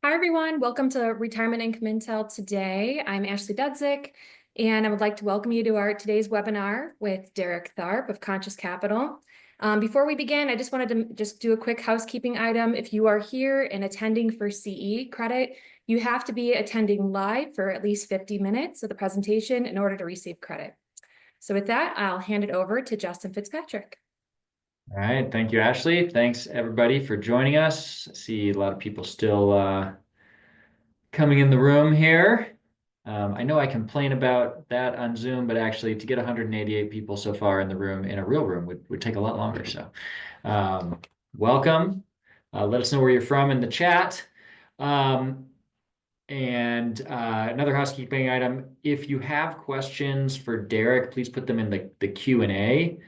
Hi, everyone. Welcome to Retirement Income Intel today. I'm Ashley Dudzik, and I would like to welcome you to our today's webinar with Derek Tharp of Conscious Capital. Before we begin, I just wanted to do a quick housekeeping item. If you are here and attending for CE credit, you have to be attending live for at least 50 minutes of the presentation in order to receive credit. So with that, I'll hand it over to Justin Fitzpatrick. All right. Thank you, Ashley. Thanks, everybody, for joining us. I see a lot of people still coming in the room here. I know I complain about that on Zoom, but actually to get 188 people so far in the room, in a real room, would take a lot longer. So welcome. Let us know where you're from in the chat. And another housekeeping item, if you have questions for Derek, please put them in the Q&A.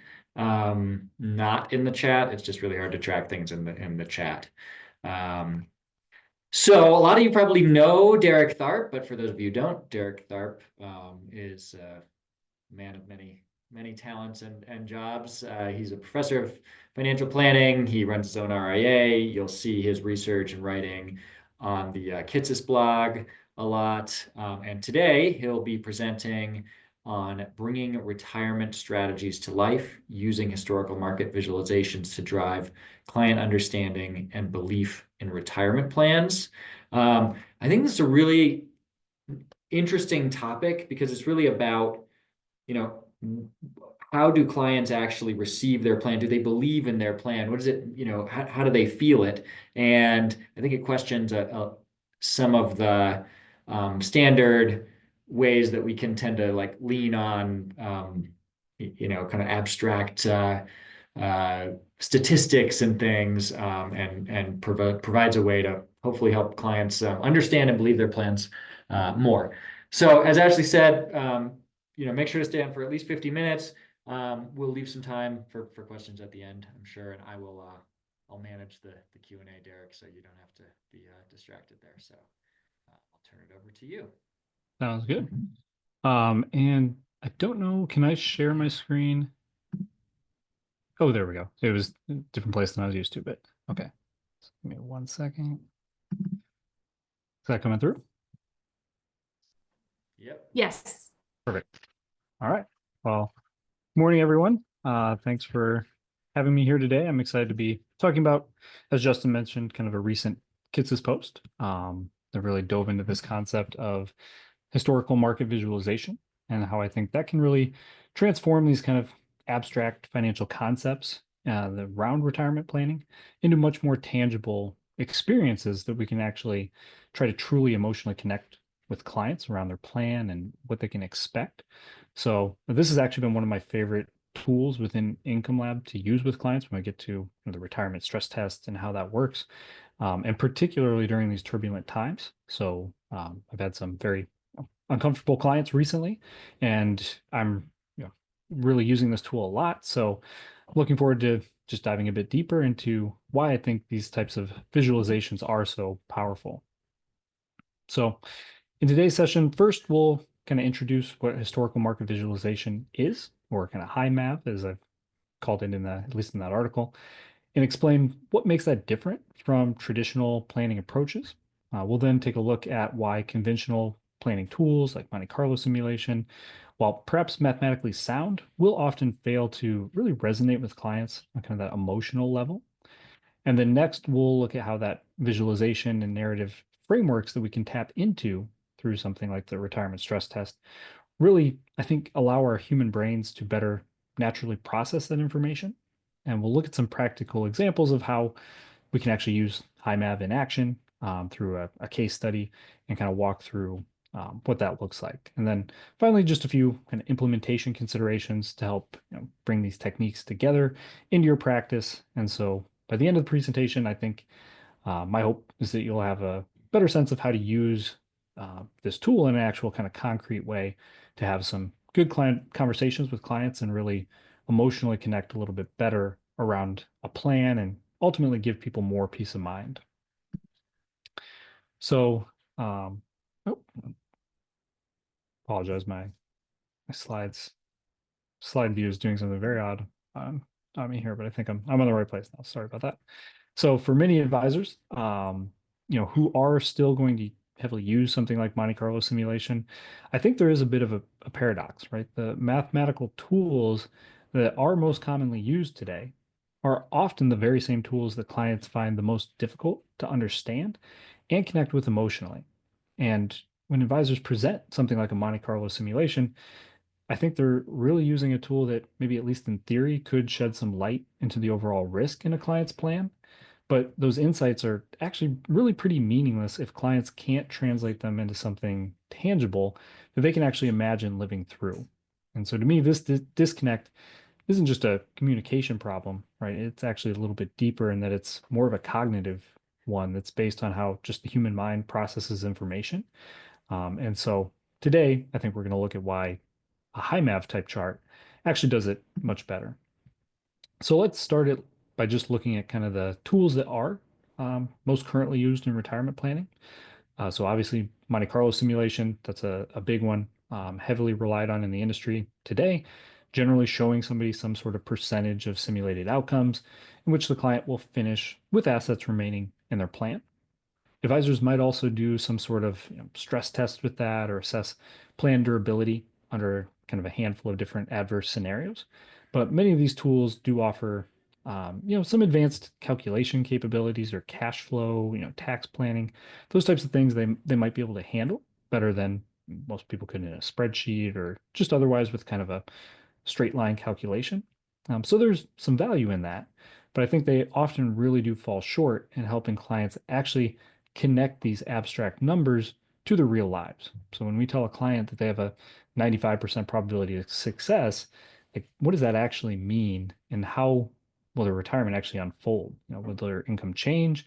Not in the chat. It's just really hard to track things in the chat. So a lot of you probably know Derek Tharp, but for those of you who don't, Derek Tharp is a man of many talents and jobs. He's a professor of financial planning. He runs his own RIA. You'll see his research and writing on the Kitsis blog a lot. And today he'll be presenting on bringing retirement strategies to life using historical market visualizations to drive client understanding and belief in retirement plans. I think this is a really interesting topic because it's really about, how do clients actually receive their plan? Do they believe in their plan? What is it, how do they feel it? And I think it questions some of the standard ways that we can tend to lean on, kind of abstract statistics and things, and provides a way to hopefully help clients understand and believe their plans more. So as Ashley said, make sure to stay on for at least 50 minutes. We'll leave some time for questions at the end, I'm sure, and I'll manage the Q&A, Derek, so you don't have to be distracted there. So I'll turn it over to you. Sounds good. And I don't know, can I share my screen? Oh, there we go. It was a different place than I was used to, but okay. So give me 1 second. Is that coming through? Yep. Yes. Perfect. All right. Well, morning, everyone. Thanks for having me here today. I'm excited to be talking about, as Justin mentioned, kind of a recent Kitsis post that really dove into this concept of historical market visualization and how I think that can really transform these kind of abstract financial concepts around retirement planning into much more tangible experiences that we can actually try to truly emotionally connect with clients around their plan and what they can expect. So this has actually been one of my favorite tools within Income Lab to use with clients when we get to the retirement stress test and how that works, and particularly during these turbulent times. So I've had some very uncomfortable clients recently, and I'm really using this tool a lot. So looking forward to just diving a bit deeper into why I think these types of visualizations are so powerful. So in today's session, first we'll kind of introduce what historical market visualization is, or kind of HiMaV, as I've called it at least in that article, and explain what makes that different from traditional planning approaches. We'll then take a look at why conventional planning tools like Monte Carlo simulation, while perhaps mathematically sound, will often fail to really resonate with clients on kind of that emotional level. And then next, we'll look at how that visualization and narrative frameworks that we can tap into through something like the retirement stress test really, I think, allow our human brains to better naturally process that information. And we'll look at some practical examples of how we can actually use HiMaV in action through a case study and kind of walk through what that looks like. And then finally, just a few kind of implementation considerations to help bring these techniques together into your practice. And so by the end of the presentation, I think my hope is that you'll have a better sense of how to use this tool in an actual kind of concrete way to have some good client conversations with clients and really emotionally connect a little bit better around a plan and ultimately give people more peace of mind. So, apologize, my slide view is doing something very odd on me here, but I think I'm on the right place now. Sorry about that. So for many advisors, who are still going to heavily use something like Monte Carlo simulation, I think there is a bit of a paradox, right? The mathematical tools that are most commonly used today are often the very same tools that clients find the most difficult to understand and connect with emotionally. And when advisors present something like a Monte Carlo simulation, I think they're really using a tool that maybe at least in theory could shed some light into the overall risk in a client's plan. But those insights are actually really pretty meaningless if clients can't translate them into something tangible that they can actually imagine living through. And so to me, this disconnect isn't just a communication problem, right? It's actually a little bit deeper in that it's more of a cognitive one that's based on how just the human mind processes information. And so today, I think we're going to look at why a HiMaV type chart actually does it much better. So let's start it by just looking at kind of the tools that are most currently used in retirement planning. So obviously Monte Carlo simulation, that's a big one, heavily relied on in the industry today, generally showing somebody some sort of percentage of simulated outcomes in which the client will finish with assets remaining in their plan. Advisors might also do some sort of stress test with that or assess plan durability under kind of a handful of different adverse scenarios. But many of these tools do offer, some advanced calculation capabilities or cash flow, tax planning, those types of things they might be able to handle better than most people could in a spreadsheet or just otherwise with kind of a straight line calculation. So there's some value in that, but I think they often really do fall short in helping clients actually connect these abstract numbers to their real lives. So when we tell a client that they have a 95% probability of success, like what does that actually mean and how will their retirement actually unfold? Will their income change?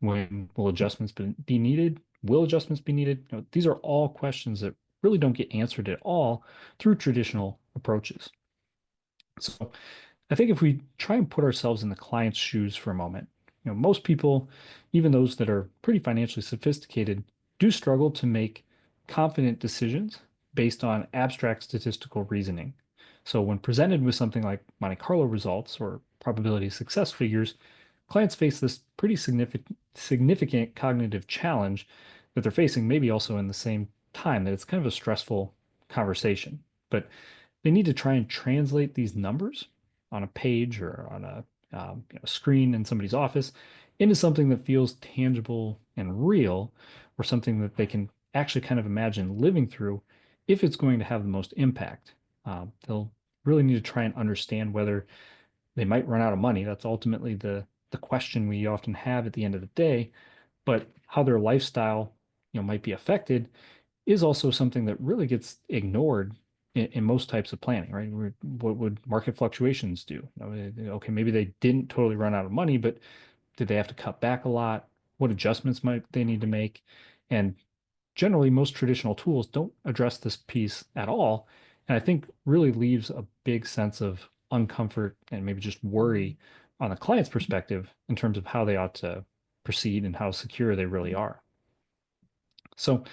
When will adjustments be needed? Will adjustments be needed? These are all questions that really don't get answered at all through traditional approaches. So I think if we try and put ourselves in the client's shoes for a moment, most people, even those that are pretty financially sophisticated, do struggle to make confident decisions based on abstract statistical reasoning. So when presented with something like Monte Carlo results or probability of success figures, clients face this pretty significant cognitive challenge that they're facing, maybe also in the same time that it's kind of a stressful conversation. But they need to try and translate these numbers on a page or on a screen in somebody's office into something that feels tangible and real, or something that they can actually kind of imagine living through if it's going to have the most impact. They'll really need to try and understand whether they might run out of money. That's ultimately the question we often have at the end of the day. But how their lifestyle, might be affected is also something that really gets ignored in most types of planning, right? What would market fluctuations do? Okay, maybe they didn't totally run out of money, but did they have to cut back a lot? What adjustments might they need to make? And generally, most traditional tools don't address this piece at all. And I think really leaves a big sense of uncomfort and maybe just worry on the client's perspective in terms of how they ought to proceed and how secure they really are. So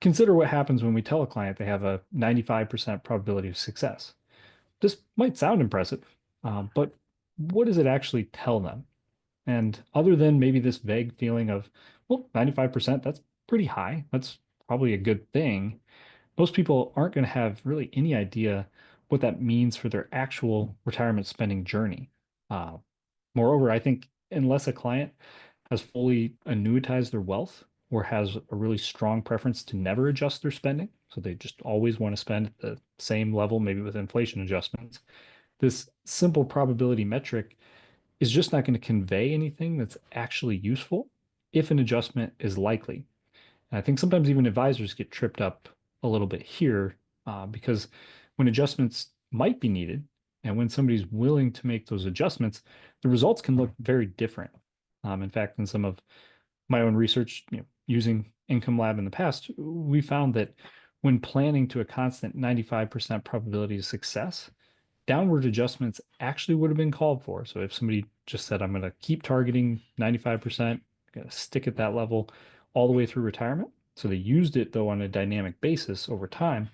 consider what happens when we tell a client they have a 95% probability of success. This might sound impressive, but what does it actually tell them? And other than maybe this vague feeling of, well, 95%, that's pretty high. That's probably a good thing. Most people aren't going to have really any idea what that means for their actual retirement spending journey. Uh, Moreover, I think unless a client has fully annuitized their wealth or has a really strong preference to never adjust their spending, so they just always want to spend at the same level, maybe with inflation adjustments, this simple probability metric is just not going to convey anything that's actually useful if an adjustment is likely. And I think sometimes even advisors get tripped up a little bit here because when adjustments might be needed and when somebody's willing to make those adjustments, the results can look very different. In fact, in some of my own research, using Income Lab in the past, we found that when planning to a constant 95% probability of success, downward adjustments actually would have been called for. So if somebody just said, I'm going to keep targeting 95%, going to stick at that level all the way through retirement. So they used it though on a dynamic basis over time,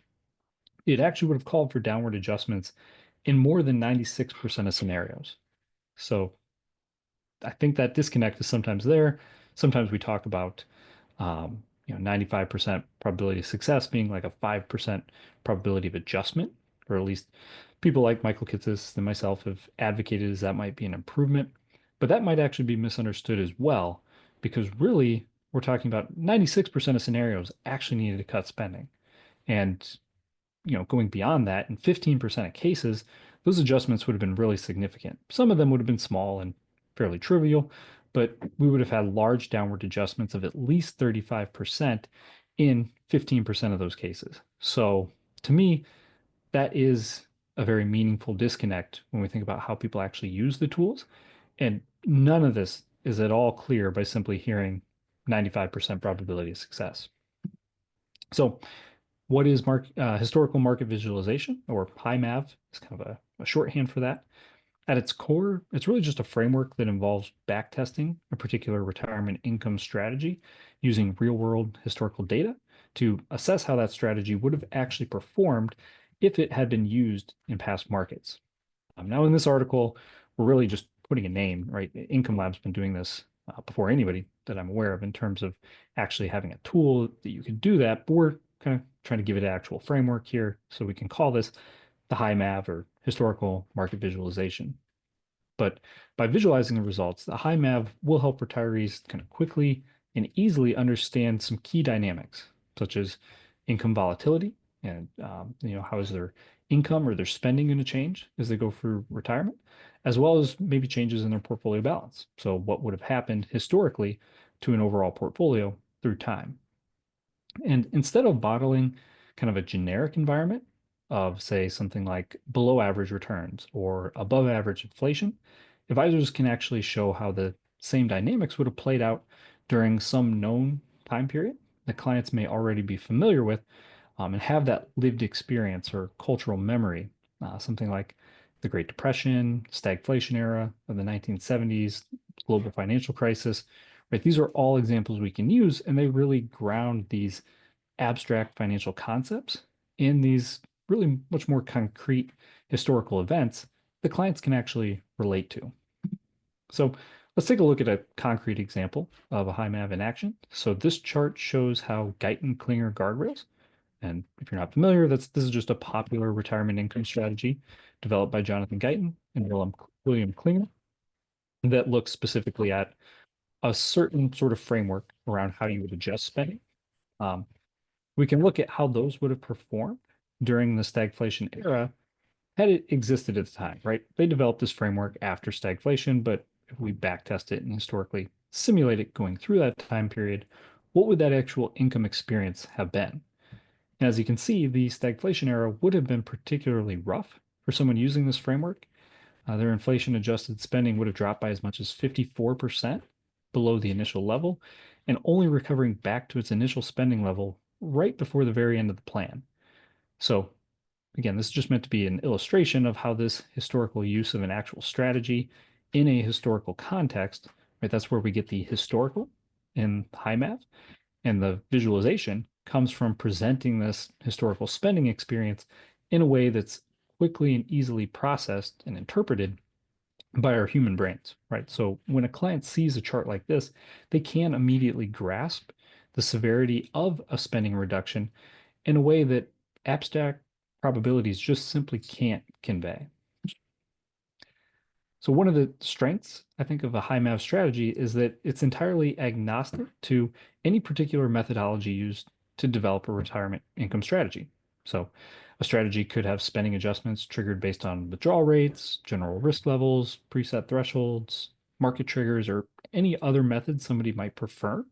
it actually would have called for downward adjustments in more than 96% of scenarios. So I think that disconnect is sometimes there. sometimes we talk about 95% probability of success being like a 5% probability of adjustment, or at least people like Michael Kitces and myself have advocated as that might be an improvement. But that might actually be misunderstood as well, because really we're talking about 96% of scenarios actually needed to cut spending. And going beyond that, in 15% of cases, those adjustments would have been really significant. Some of them would have been small and fairly trivial, but we would have had large downward adjustments of at least 35% in 15% of those cases. So to me, that is a very meaningful disconnect when we think about how people actually use the tools. And none of this is at all clear by simply hearing 95% probability of success. So what is historical market visualization, or HiMaV is kind of a shorthand for that. At its core, it's really just a framework that involves backtesting a particular retirement income strategy using real-world historical data to assess how that strategy would have actually performed if it had been used in past markets. Now, in this article, we're really just putting a name, right? Income Lab's been doing this before anybody that I'm aware of in terms of actually having a tool that you can do that, but we're kind of trying to give it an actual framework here, so we can call this the HiMaV, or historical market visualization. But by visualizing the results, the HiMaV will help retirees kind of quickly and easily understand some key dynamics, such as income volatility and how is their income or their spending going to change as they go through retirement, as well as maybe changes in their portfolio balance. So what would have happened historically to an overall portfolio through time. And instead of modeling kind of a generic environment of, say, something like below average returns or above average inflation, advisors can actually show how the same dynamics would have played out during some known time period that clients may already be familiar with, and have that lived experience or cultural memory, something like the Great Depression, stagflation era of the 1970s, global financial crisis, right? These are all examples we can use, and they really ground these abstract financial concepts in these really much more concrete historical events that clients can actually relate to. So let's take a look at a concrete example of a HiMaV in action. So this chart shows how Guyton Klinger guardrails, and if you're not familiar, this is just a popular retirement income strategy developed by Jonathan Guyton and William Klinger that looks specifically at a certain sort of framework around how you would adjust spending. We can look at how those would have performed during the stagflation era had it existed at the time, right? They developed this framework after stagflation, but if we backtest it and historically simulate it going through that time period, what would that actual income experience have been? And as you can see, the stagflation era would have been particularly rough for someone using this framework. Their inflation-adjusted spending would have dropped by as much as 54% below the initial level, and only recovering back to its initial spending level right before the very end of the plan. So again, this is just meant to be an illustration of how this historical use of an actual strategy in a historical context, right? That's where we get the historical in HiMaV, and the visualization comes from presenting this historical spending experience in a way that's quickly and easily processed and interpreted by our human brains, right? So when a client sees a chart like this, they can immediately grasp the severity of a spending reduction in a way that abstract probabilities just simply can't convey. So one of the strengths, I think, of a HiMaV strategy is that it's entirely agnostic to any particular methodology used to develop a retirement income strategy. So a strategy could have spending adjustments triggered based on withdrawal rates, general risk levels, preset thresholds, market triggers, or any other method somebody might prefer.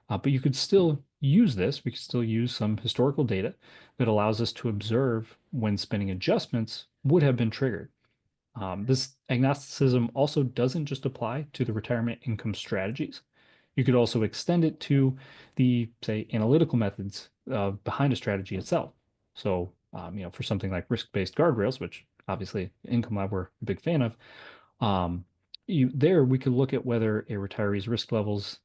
But you could still use this. We could still use some historical data that allows us to observe when spending adjustments would have been triggered. This agnosticism also doesn't just apply to the retirement income strategies. You could also extend it to the, say, analytical methods behind a strategy itself. So, for something like risk-based guardrails, which obviously Income Lab we're a big fan of, we could look at whether a retiree's risk levels,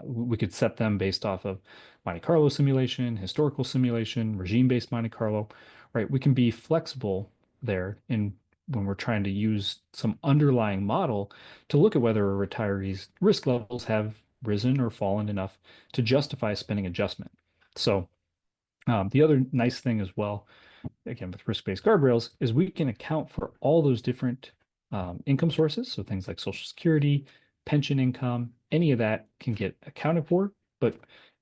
we could set them based off of Monte Carlo simulation, historical simulation, regime-based Monte Carlo, right? We can be flexible there in when we're trying to use some underlying model to look at whether a retiree's risk levels have risen or fallen enough to justify a spending adjustment. So the other nice thing as well, again, with risk-based guardrails, is we can account for all those different income sources. So things like Social Security, pension income, any of that can get accounted for. But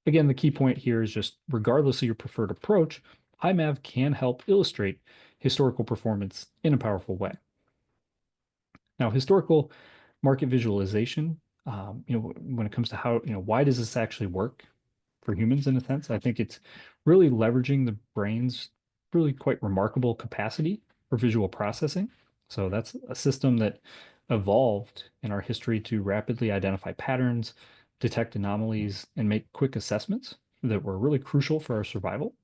again, the key point here is just regardless of your preferred approach, HiMaV can help illustrate historical performance in a powerful way. Now, historical market visualization, when it comes to how, why does this actually work for humans in a sense? I think it's really leveraging the brain's really quite remarkable capacity for visual processing. So that's a system that evolved in our history to rapidly identify patterns, detect anomalies, and make quick assessments that were really crucial for our survival.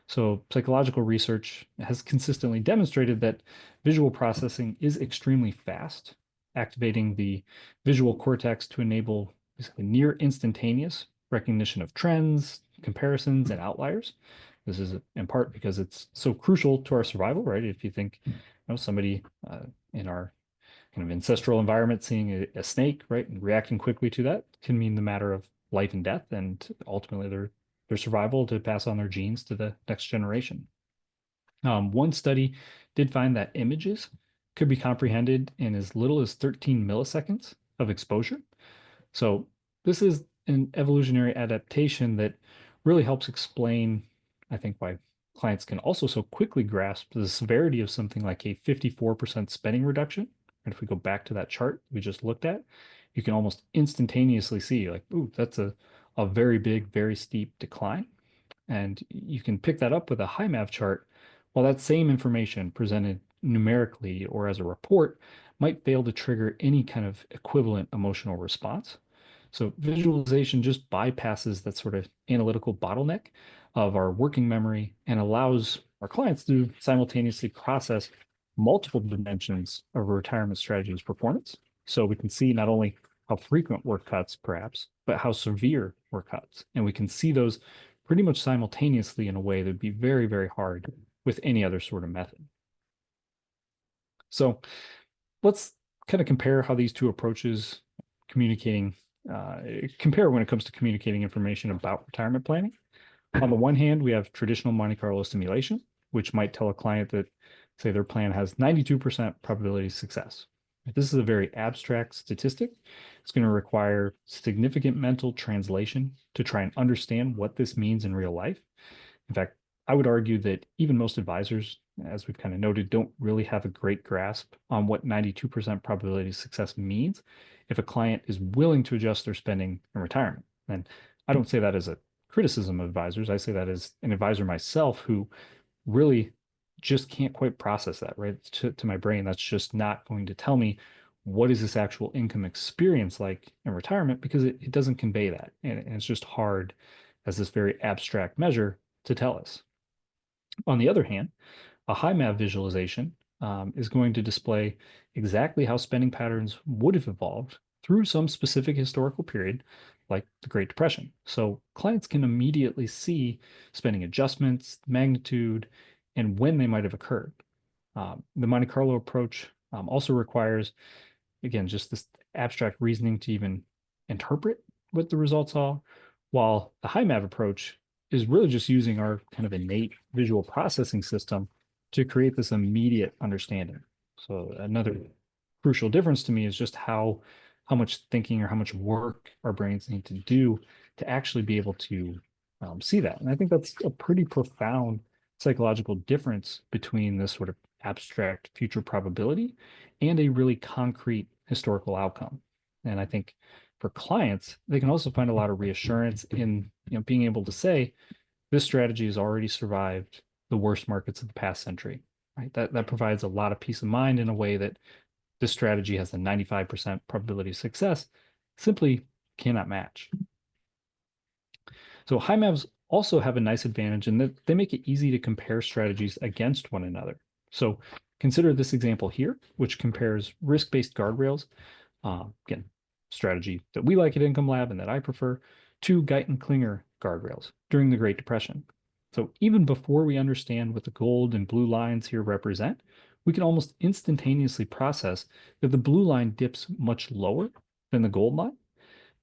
So psychological research has consistently demonstrated that visual processing is extremely fast, activating the visual cortex to enable basically near instantaneous recognition of trends, comparisons, and outliers. This is in part because it's so crucial to our survival, right? If you think, somebody in our kind of ancestral environment seeing a snake, right, and reacting quickly to that can mean the matter of life and death, and ultimately their survival to pass on their genes to the next generation. One study did find that images could be comprehended in as little as 13 milliseconds of exposure. So this is an evolutionary adaptation that really helps explain, I think, why clients can also so quickly grasp the severity of something like a 54% spending reduction. And if we go back to that chart we just looked at, you can almost instantaneously see like, ooh, that's a very big, very steep decline. And you can pick that up with a HiMaV chart, while that same information presented numerically or as a report might fail to trigger any kind of equivalent emotional response. So visualization just bypasses that sort of analytical bottleneck of our working memory and allows our clients to simultaneously process multiple dimensions of a retirement strategy's performance. So we can see not only how frequent were cuts, perhaps, but how severe were cuts. And we can see those pretty much simultaneously in a way that would be very, very hard with any other sort of method. So let's kind of compare how these two approaches compare when it comes to communicating information about retirement planning. On the one hand, we have traditional Monte Carlo simulation, which might tell a client that, say, their plan has 92% probability of success. This is a very abstract statistic. It's going to require significant mental translation to try and understand what this means in real life. In fact, I would argue that even most advisors, as we've kind of noted, don't really have a great grasp on what 92% probability of success means if a client is willing to adjust their spending in retirement. And I don't say that as a criticism of advisors. I say that as an advisor myself who really just can't quite process that, right? To my brain, that's just not going to tell me what is this actual income experience like in retirement, because it doesn't convey that. And it's just hard as this very abstract measure to tell us. On the other hand, a HiMaV visualization is going to display exactly how spending patterns would have evolved through some specific historical period, like the Great Depression. So clients can immediately see spending adjustments, magnitude, and when they might have occurred. The Monte Carlo approach also requires, again, just this abstract reasoning to even interpret what the results are, while the HiMaV approach is really just using our kind of innate visual processing system to create this immediate understanding. So another crucial difference to me is just how much thinking or how much work our brains need to do to actually be able to see that. And I think that's a pretty profound psychological difference between this sort of abstract future probability and a really concrete historical outcome. And I think for clients, they can also find a lot of reassurance in being able to say, this strategy has already survived the worst markets of the past century, right? That provides a lot of peace of mind in a way that this strategy has a 95% probability of success simply cannot match. So HiMaVs also have a nice advantage in that they make it easy to compare strategies against one another. So consider this example here, which compares risk-based guardrails, again, strategy that we like at Income Lab and that I prefer, to Guyton-Klinger guardrails during the Great Depression. So even before we understand what the gold and blue lines here represent, we can almost instantaneously process that the blue line dips much lower than the gold line.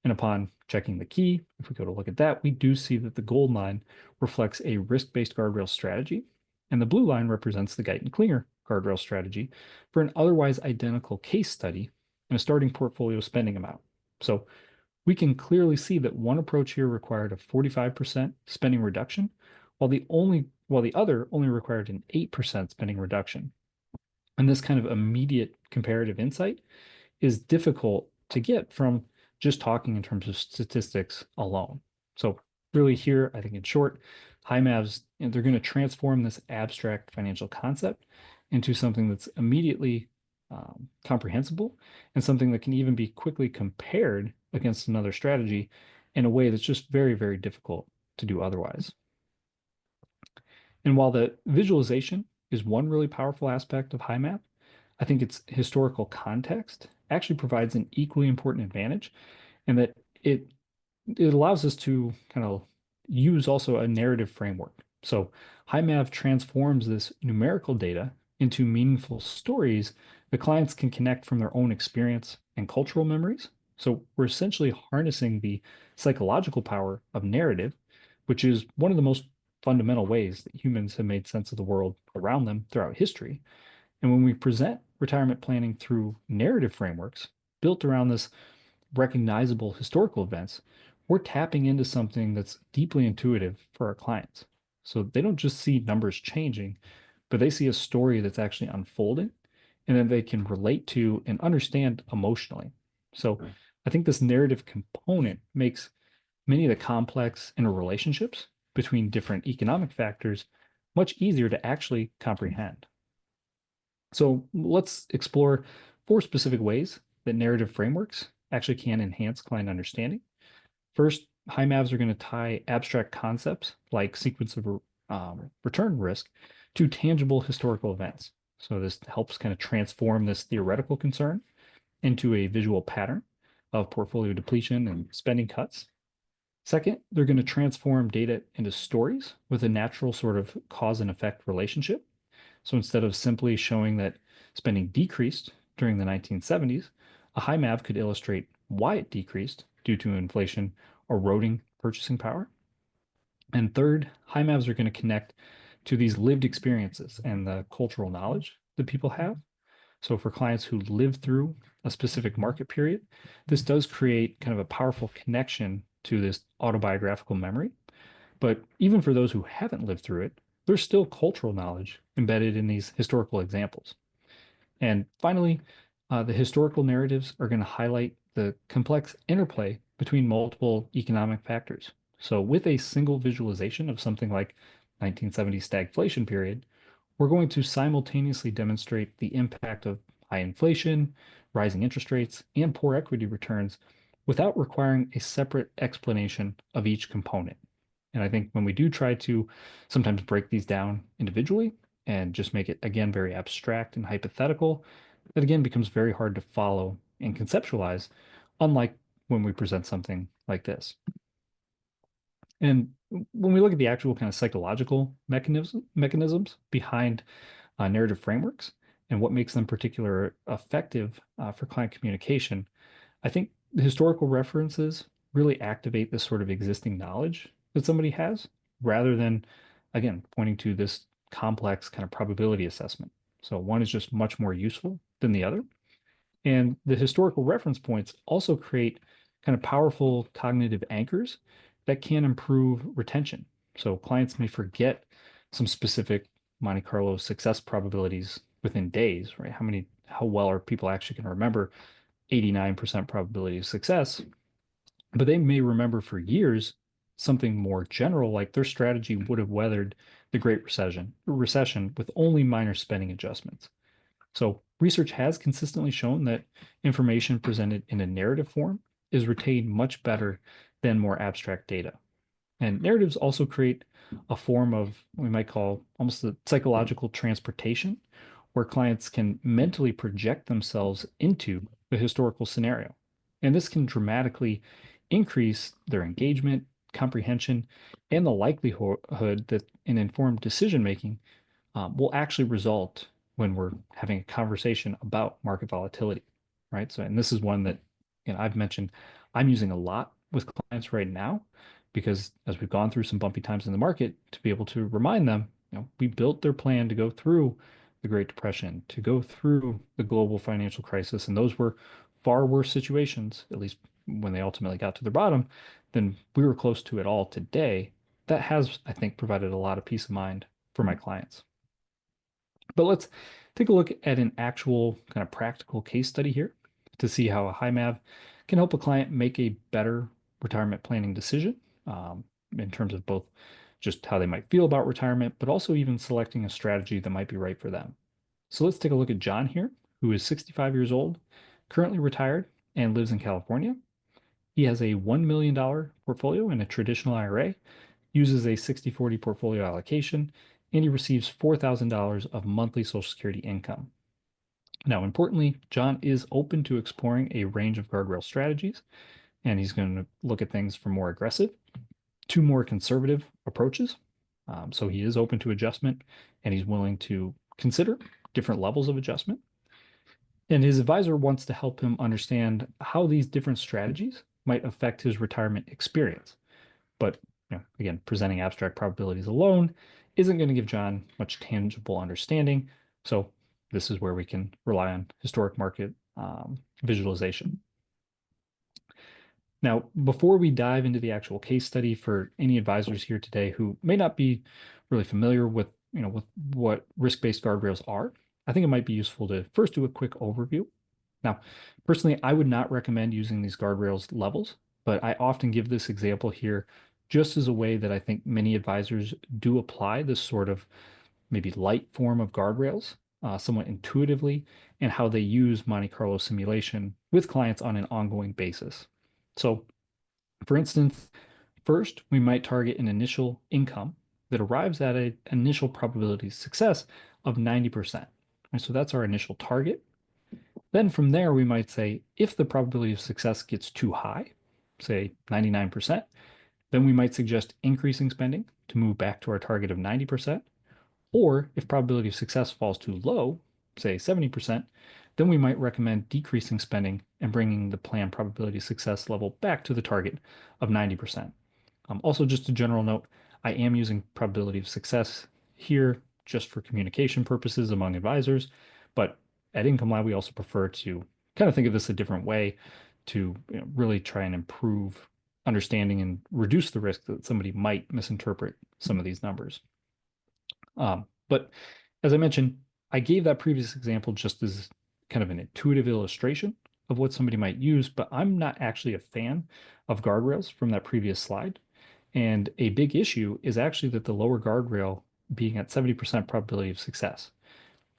And upon checking the key, if we go to look at that, we do see that the gold line reflects a risk-based guardrail strategy, and the blue line represents the Guyton Klinger guardrail strategy for an otherwise identical case study and a starting portfolio spending amount. So we can clearly see that one approach here required a 45% spending reduction, while the other only required an 8% spending reduction. And this kind of immediate comparative insight is difficult to get from just talking in terms of statistics alone. So really here, I think in short, HiMaVs, they're going to transform this abstract financial concept into something that's immediately comprehensible and something that can even be quickly compared against another strategy in a way that's just very, very difficult to do otherwise. And while the visualization is one really powerful aspect of HiMaV, I think its historical context actually provides an equally important advantage, and that it allows us to kind of use also a narrative framework. So HiMaV transforms this numerical data into meaningful stories that clients can connect from their own experience and cultural memories. So we're essentially harnessing the psychological power of narrative, which is one of the most fundamental ways that humans have made sense of the world around them throughout history. And when we present retirement planning through narrative frameworks built around this recognizable historical events, we're tapping into something that's deeply intuitive for our clients. So they don't just see numbers changing, but they see a story that's actually unfolding and that they can relate to and understand emotionally. So I think this narrative component makes many of the complex interrelationships between different economic factors much easier to actually comprehend. So let's explore 4 specific ways that narrative frameworks actually can enhance client understanding. First, HiMaVs are going to tie abstract concepts like sequence of return risk to tangible historical events. So this helps kind of transform this theoretical concern into a visual pattern of portfolio depletion and spending cuts. Second, they're going to transform data into stories with a natural sort of cause and effect relationship. So instead of simply showing that spending decreased during the 1970s, a HiMaV could illustrate why it decreased due to inflation eroding purchasing power. And third, HiMaVs are going to connect to these lived experiences and the cultural knowledge that people have. So for clients who live through a specific market period, this does create kind of a powerful connection to this autobiographical memory. But even for those who haven't lived through it, there's still cultural knowledge embedded in these historical examples. And finally, the historical narratives are going to highlight the complex interplay between multiple economic factors. So with a single visualization of something like 1970 stagflation period, we're going to simultaneously demonstrate the impact of high inflation, rising interest rates, and poor equity returns without requiring a separate explanation of each component. And I think when we do try to sometimes break these down individually and just make it, again, very abstract and hypothetical, that again becomes very hard to follow and conceptualize, unlike when we present something like this. And when we look at the actual kind of psychological mechanisms behind narrative frameworks and what makes them particularly effective for client communication, I think the historical references really activate this sort of existing knowledge that somebody has rather than, again, pointing to this complex kind of probability assessment. So one is just much more useful than the other. And the historical reference points also create kind of powerful cognitive anchors that can improve retention. So clients may forget some specific Monte Carlo success probabilities within days, right? How well are people actually going to remember 89% probability of success? But they may remember for years something more general, like their strategy would have weathered the Great Recession with only minor spending adjustments. So research has consistently shown that information presented in a narrative form is retained much better than more abstract data. And narratives also create a form of what we might call almost a psychological transportation, where clients can mentally project themselves into the historical scenario. And this can dramatically increase their engagement, comprehension, and the likelihood that an informed decision making will actually result when we're having a conversation about market volatility, right? So, and this is one that, I've mentioned I'm using a lot with clients right now because as we've gone through some bumpy times in the market, to be able to remind them, we built their plan to go through the Great Depression, to go through the global financial crisis, and those were far worse situations, at least when they ultimately got to their bottom, than we were close to at all today. That has, I think, provided a lot of peace of mind for my clients. But let's take a look at an actual kind of practical case study here to see how a HiMaV can help a client make a better retirement planning decision in terms of both just how they might feel about retirement, but also even selecting a strategy that might be right for them. So let's take a look at John here, who is 65 years old, currently retired, and lives in California. He has a $1 million portfolio in a traditional IRA, uses a 60/40 portfolio allocation, and he receives $4,000 of monthly Social Security income. Now, importantly, John is open to exploring a range of guardrail strategies, and he's going to look at things from more aggressive to more conservative approaches. So he is open to adjustment, and he's willing to consider different levels of adjustment. And his advisor wants to help him understand how these different strategies might affect his retirement experience. But again, presenting abstract probabilities alone isn't going to give John much tangible understanding. So this is where we can rely on historic market visualization. Now, before we dive into the actual case study, for any advisors here today who may not be really familiar with, with what risk-based guardrails are, I think it might be useful to first do a quick overview. Now, personally, I would not recommend using these guardrails levels, but I often give this example here just as a way that I think many advisors do apply this sort of maybe light form of guardrails somewhat intuitively, and how they use Monte Carlo simulation with clients on an ongoing basis. So, for instance, first, we might target an initial income that arrives at an initial probability of success of 90%. And so that's our initial target. Then from there, we might say, if the probability of success gets too high, say 99%, then we might suggest increasing spending to move back to our target of 90%. Or if probability of success falls too low, say 70%, then we might recommend decreasing spending and bringing the plan probability of success level back to the target of 90%. Also, just a general note, I am using probability of success here just for communication purposes among advisors, but at Income Lab, we also prefer to kind of think of this a different way to really try and improve understanding and reduce the risk that somebody might misinterpret some of these numbers. But as I mentioned, I gave that previous example just as kind of an intuitive illustration of what somebody might use, but I'm not actually a fan of guardrails from that previous slide. And a big issue is actually that the lower guardrail being at 70% probability of success.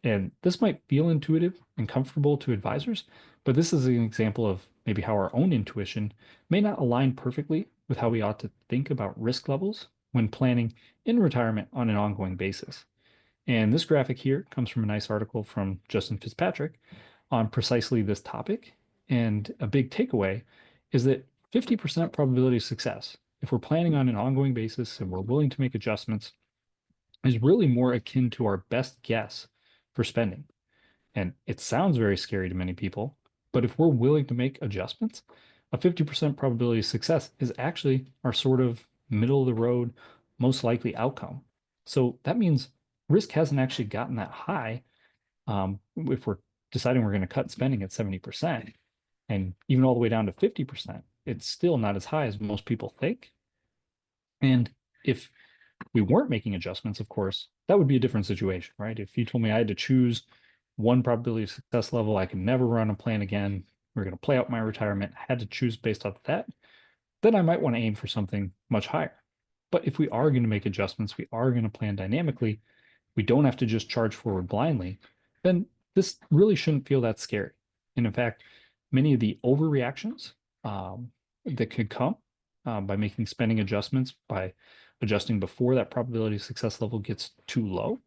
And this might feel intuitive and comfortable to advisors, but this is an example of maybe how our own intuition may not align perfectly with how we ought to think about risk levels when planning in retirement on an ongoing basis. And this graphic here comes from a nice article from Justin Fitzpatrick on precisely this topic. And a big takeaway is that 50% probability of success, if we're planning on an ongoing basis and we're willing to make adjustments, is really more akin to our best guess for spending. And it sounds very scary to many people, but if we're willing to make adjustments, a 50% probability of success is actually our sort of middle of the road, most likely outcome. So that means risk hasn't actually gotten that high if we're deciding we're going to cut spending at 70%, and even all the way down to 50%, it's still not as high as most people think. And if we weren't making adjustments, of course, that would be a different situation, right? If you told me I had to choose one probability of success level, I could never run a plan again, we're going to play out my retirement, I had to choose based off of that, then I might want to aim for something much higher. But if we are going to make adjustments, we are going to plan dynamically, we don't have to just charge forward blindly, then this really shouldn't feel that scary. And in fact, many of the overreactions that could come by making spending adjustments, by adjusting before that probability of success level gets too low,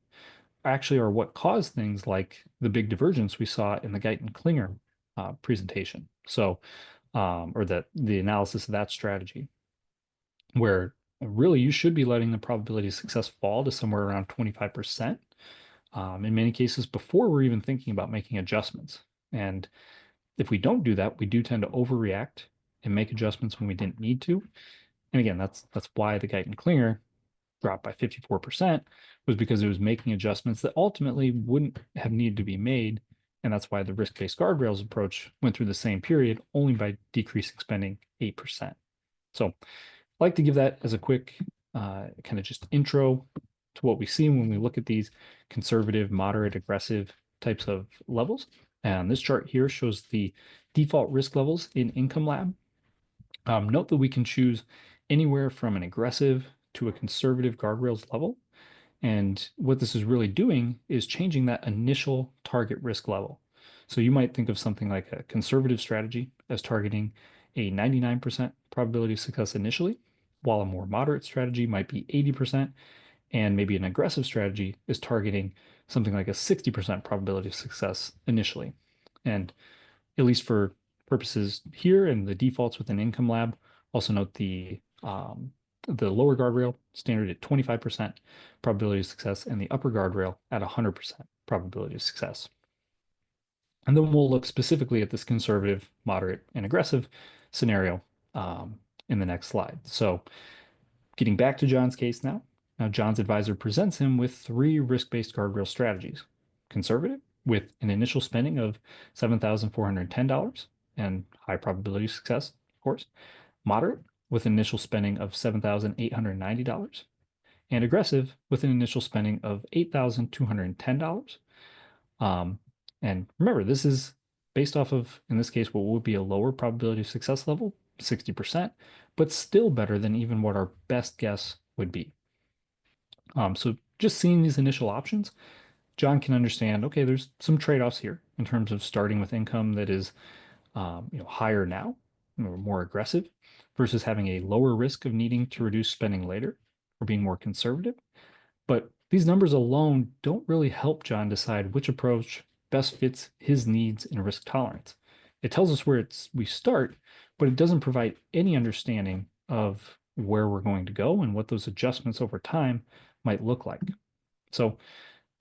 actually are what caused things like the big divergence we saw in the Guyton Klinger presentation. So, or the analysis of that strategy, where really you should be letting the probability of success fall to somewhere around 25%. in many cases before we're even thinking about making adjustments. And if we don't do that, we do tend to overreact and make adjustments when we didn't need to. And again, that's why the Guyton Klinger dropped by 54% was because it was making adjustments that ultimately wouldn't have needed to be made. And that's why the risk-based guardrails approach went through the same period only by decreasing spending 8%. So I like to give that as a quick kind of just intro to what we see when we look at these conservative, moderate, aggressive types of levels. And this chart here shows the default risk levels in Income Lab. Note that we can choose anywhere from an aggressive to a conservative guardrails level. And what this is really doing is changing that initial target risk level. So you might think of something like a conservative strategy as targeting a 99% probability of success initially, while a more moderate strategy might be 80%, and maybe an aggressive strategy is targeting something like a 60% probability of success initially. And at least for purposes here and the defaults within Income Lab, also note the lower guardrail standard at 25% probability of success and the upper guardrail at 100% probability of success. And then we'll look specifically at this conservative, moderate, and aggressive scenario in the next slide. So getting back to John's case now. Now John's advisor presents him with 3 risk-based guardrail strategies. Conservative, with an initial spending of $7,410 and high probability of success, of course. Moderate, with an initial spending of $7,890. And aggressive, with an initial spending of $8,210. And remember, this is based off of, in this case, what would be a lower probability of success level, 60%, but still better than even what our best guess would be. So just seeing these initial options, John can understand, okay, there's some trade-offs here in terms of starting with income that is higher now or more aggressive versus having a lower risk of needing to reduce spending later or being more conservative. But these numbers alone don't really help John decide which approach best fits his needs and risk tolerance. It tells us where we start, but it doesn't provide any understanding of where we're going to go and what those adjustments over time might look like. So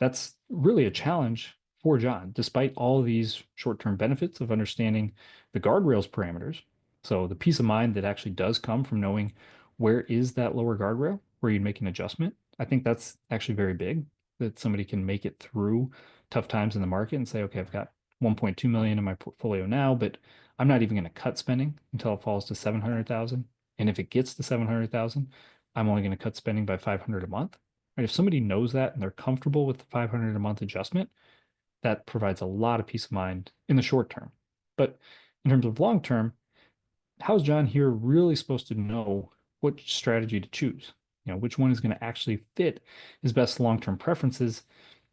that's really a challenge for John, despite all these short-term benefits of understanding the guardrails parameters. So the peace of mind that actually does come from knowing where is that lower guardrail, where you'd make an adjustment. I think that's actually very big, that somebody can make it through tough times in the market and say, okay, I've got 1.2 million in my portfolio now, but I'm not even going to cut spending until it falls to 700,000. And if it gets to 700,000, I'm only going to cut spending by 500 a month. Right? If somebody knows that and they're comfortable with the 500 a month adjustment, that provides a lot of peace of mind in the short term. But in terms of long term, how's John here really supposed to know which strategy to choose? Which one is going to actually fit his best long-term preferences?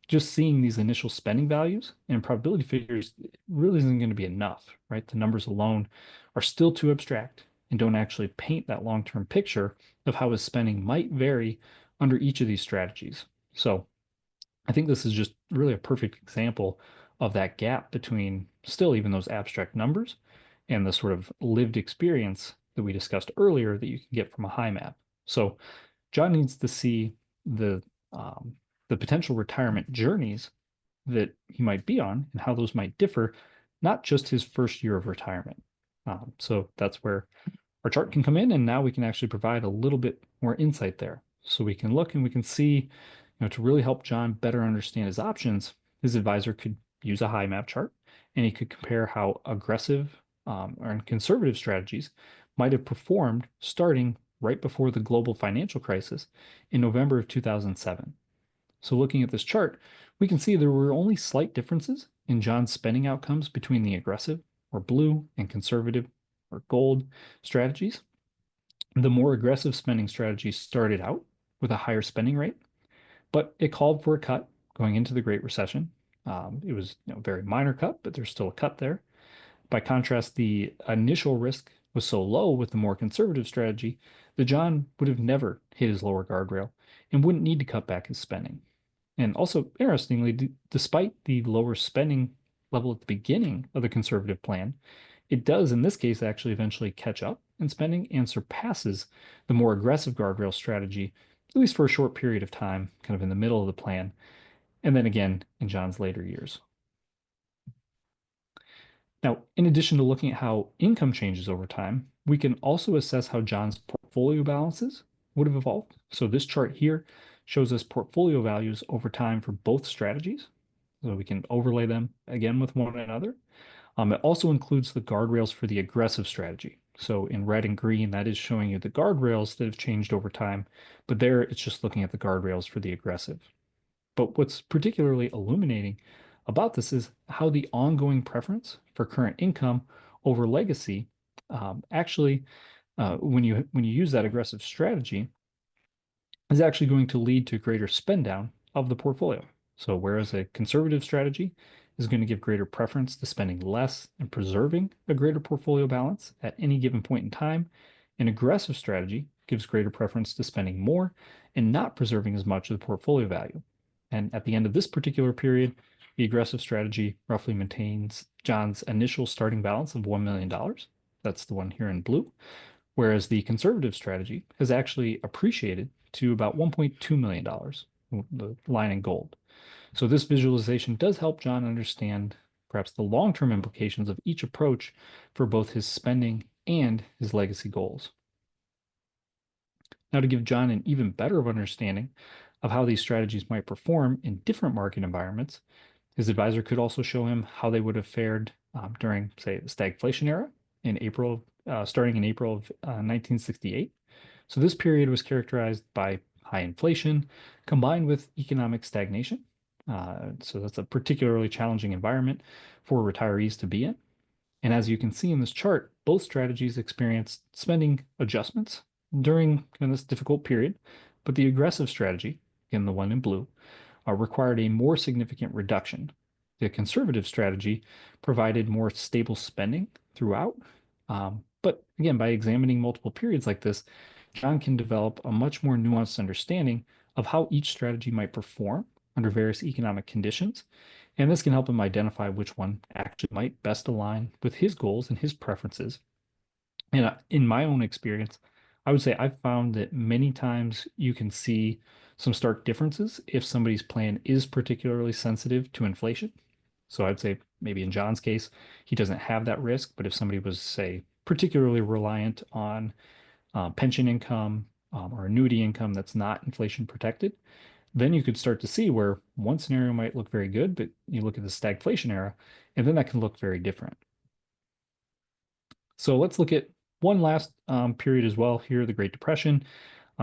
Just seeing these initial spending values and probability figures really isn't going to be enough, right? The numbers alone are still too abstract and don't actually paint that long-term picture of how his spending might vary under each of these strategies. So I think this is just really a perfect example of that gap between still even those abstract numbers and the sort of lived experience that we discussed earlier that you can get from a HiMaV. So John needs to see the potential retirement journeys that he might be on and how those might differ, not just his first year of retirement. So that's where our chart can come in, and now we can actually provide a little bit more insight there. So we can look and we can see, to really help John better understand his options, his advisor could use a HiMaV chart, and he could compare how aggressive or conservative strategies might have performed starting right before the global financial crisis in November of 2007. So looking at this chart, we can see there were only slight differences in John's spending outcomes between the aggressive or blue and conservative or gold strategies. The more aggressive spending strategy started out with a higher spending rate, but it called for a cut going into the Great Recession. It was a very minor cut, but there's still a cut there. By contrast, the initial risk was so low with the more conservative strategy that John would have never hit his lower guardrail and wouldn't need to cut back his spending. And also, interestingly, despite the lower spending level at the beginning of the conservative plan, it does, in this case, actually eventually catch up in spending and surpasses the more aggressive guardrail strategy, at least for a short period of time, kind of in the middle of the plan. and then again in John's later years. Now, in addition to looking at how income changes over time, we can also assess how John's portfolio balances would have evolved. So this chart here shows us portfolio values over time for both strategies. So we can overlay them again with one another. It also includes the guardrails for the aggressive strategy. So in red and green, that is showing you the guardrails that have changed over time, but there it's just looking at the guardrails for the aggressive. But what's particularly illuminating about this is how the ongoing preference for current income over legacy actually, when you use that aggressive strategy, is actually going to lead to greater spend down of the portfolio. So whereas a conservative strategy is going to give greater preference to spending less and preserving a greater portfolio balance at any given point in time, an aggressive strategy gives greater preference to spending more and not preserving as much of the portfolio value. And at the end of this particular period, the aggressive strategy roughly maintains John's initial starting balance of $1 million. That's the one here in blue. Whereas the conservative strategy has actually appreciated to about $1.2 million, the line in gold. So this visualization does help John understand perhaps the long-term implications of each approach for both his spending and his legacy goals. Now, to give John an even better understanding of how these strategies might perform in different market environments, his advisor could also show him how they would have fared during, say, the stagflation era in April, starting in April of 1968. So this period was characterized by high inflation combined with economic stagnation. So that's a particularly challenging environment for retirees to be in. And as you can see in this chart, both strategies experienced spending adjustments during this difficult period, but the aggressive strategy, again, the one in blue, required a more significant reduction. The conservative strategy provided more stable spending throughout. But again, by examining multiple periods like this, John can develop a much more nuanced understanding of how each strategy might perform under various economic conditions. And this can help him identify which one actually might best align with his goals and his preferences. And in my own experience, I would say I've found that many times you can see some stark differences if somebody's plan is particularly sensitive to inflation. So I'd say maybe in John's case, he doesn't have that risk, but if somebody was, say, particularly reliant on pension income or annuity income that's not inflation protected, then you could start to see where one scenario might look very good, but you look at the stagflation era, and then that can look very different. So let's look at one last period as well here, the Great Depression.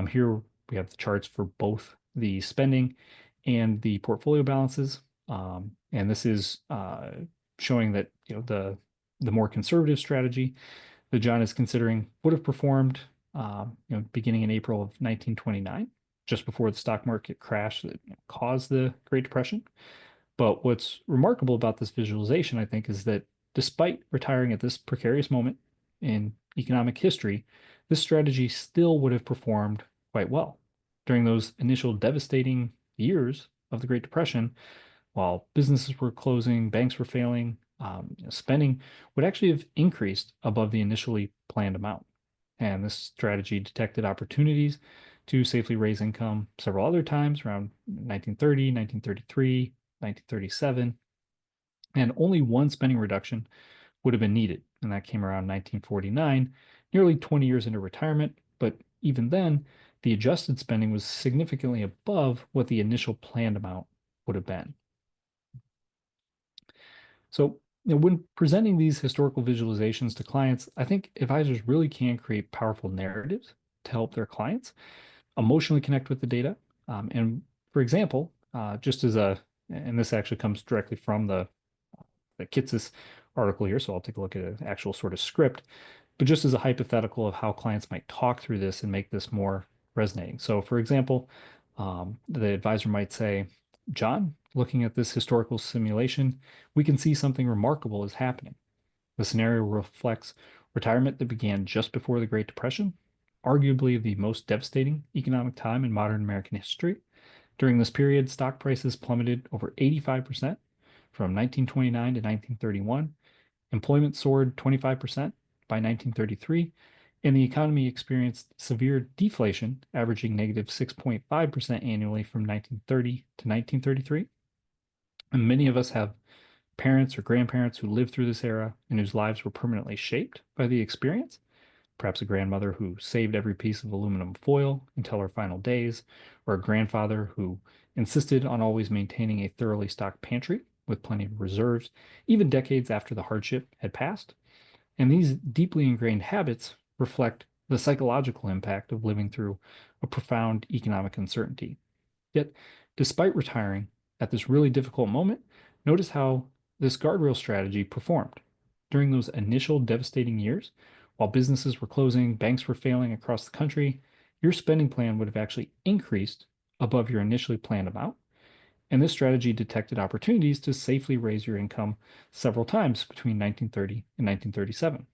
Here we have the charts for both the spending and the portfolio balances. And this is showing that the more conservative strategy that John is considering would have performed beginning in April of 1929, just before the stock market crash that caused the Great Depression. But what's remarkable about this visualization, I think, is that despite retiring at this precarious moment in economic history, this strategy still would have performed quite well. During those initial devastating years of the Great Depression, while businesses were closing, banks were failing, spending would actually have increased above the initially planned amount. And this strategy detected opportunities to safely raise income several other times around 1930, 1933, 1937, and only one spending reduction would have been needed, and that came around 1949, nearly 20 years into retirement. But even then, the adjusted spending was significantly above what the initial planned amount would have been. So, when presenting these historical visualizations to clients, I think advisors really can create powerful narratives to help their clients emotionally connect with the data. And for example, and this actually comes directly from the Kitsis article here, so I'll take a look at an actual sort of script, but just as a hypothetical of how clients might talk through this and make this more resonating. So for example, the advisor might say, John, looking at this historical simulation, we can see something remarkable is happening. The scenario reflects retirement that began just before the Great Depression, arguably the most devastating economic time in modern American history. During this period, stock prices plummeted over 85% from 1929 to 1931. Employment soared 25% by 1933, and the economy experienced severe deflation, averaging negative 6.5% annually from 1930 to 1933. And many of us have parents or grandparents who lived through this era and whose lives were permanently shaped by the experience. Perhaps a grandmother who saved every piece of aluminum foil until her final days, or a grandfather who insisted on always maintaining a thoroughly stocked pantry with plenty of reserves, even decades after the hardship had passed. And these deeply ingrained habits reflect the psychological impact of living through a profound economic uncertainty. Yet, despite retiring at this really difficult moment, notice how this guardrail strategy performed. During those initial devastating years, while businesses were closing, banks were failing across the country, your spending plan would have actually increased above your initially planned amount. And this strategy detected opportunities to safely raise your income several times between 1930 and 1937.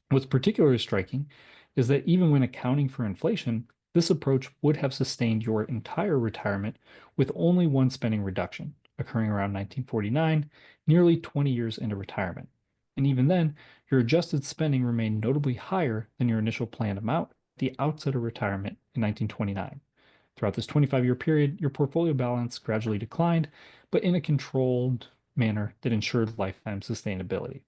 What's particularly striking is that even when accounting for inflation, this approach would have sustained your entire retirement with only one spending reduction, occurring around 1949, nearly 20 years into retirement. And even then, your adjusted spending remained notably higher than your initial planned amount at the outset of retirement in 1929. Throughout this 25-year period, your portfolio balance gradually declined, but in a controlled manner that ensured lifetime sustainability.